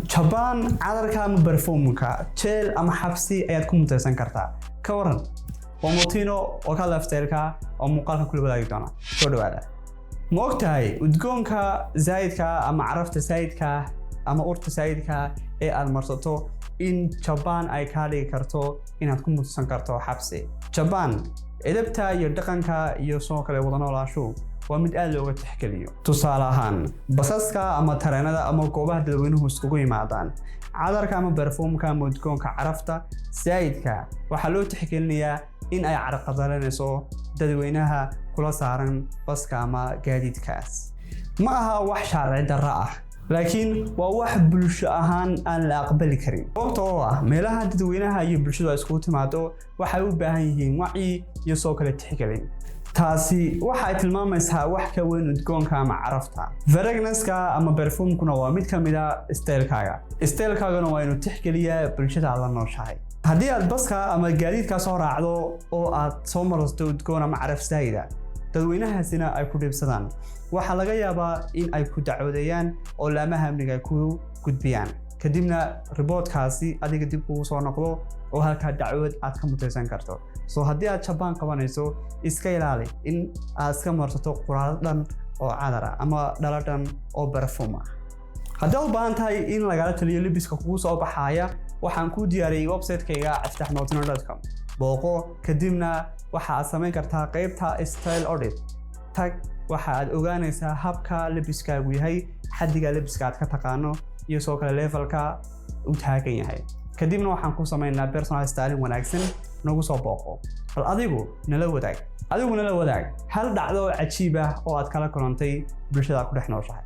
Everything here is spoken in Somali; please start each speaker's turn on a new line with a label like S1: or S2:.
S1: Japan cadarka ama perfume-ka jeel ama xabsi ayaad ku mutaysan kartaa ka waran oo mootino oo ka lafteelka oo muuqaalka kula wadaagi doona soo dhawaada ma ogtahay udgoonka zaidka ama carafta zaidka ama urta zaidka ee aad marsato in Japan ay ka dhigi karto inaad ku mutaysan karto xabsi Japan edebta iyo dhaqanka iyo soo kale wada noolaashu waa mid aad looga tixgeliyo tusaale ahaan basaska ama tareenada ama goobaha dadweynuhu iskugu yimaadaan cadarka ama perfume-ka ama udgoonka carafta zaidka waxaa loo tixgelinayaa in ay carqaladeynayso dadweynaha kula saaran baska ama gaadiidkaas ma aha wax sharci darro ah laakiin waa wax bulsho ahaan aan la aqbali karin sababtoo ah meelaha dadweynaha iyo bulshada isku timaado waxay u baahan yihiin wacyi iyo soo kale tixgelin taasi waxa ay tilmaamaysaa wax ka weyn udgoonka ama carafta fragrance-ka ama perfume-kuna waa mid kamid ah style-kaagana waa inuu tixgeliyaa bulshada aad la nooshahay haddii aad baska ama gaadiidka soo raacdo oo aad soo marto udgoon ama caraf zaida dadweynahaasina ay ku dhibsadaan waxa laga yaabaa in ay ku dacwadeeyaan oo laamaha amniga ay ku gudbiyaan kadibna reportkaasi adiga dib ugu soo noqdo oo halka dacwad aad ka mutaysan karto soo haddii aad Japan qabanayso iska ilaali in aad iska marsato quraal dhan oo cadar ama dhaladan oo perfume ah haddii aad u baahan tahay in lagala taliyo libiska kugu soo baxaya waxaan ku diyaariyay website-kayga iftahnootino.com booqo kadibna waxa aad samayn kartaa qaybta style audit tag waxa aad ogaanaysaa habka libiskaagu yahay xaddiga libiska aad ka taqaano iyo soo kale levelka uu taagan yahay kadibna waxaan ku sameynaa personal styling wanaagsan nagu soo booqo bal adigu nala wadaag hal dhacdo cajiib ah oo aad kala kulantay bulshada ku dhex nooshahay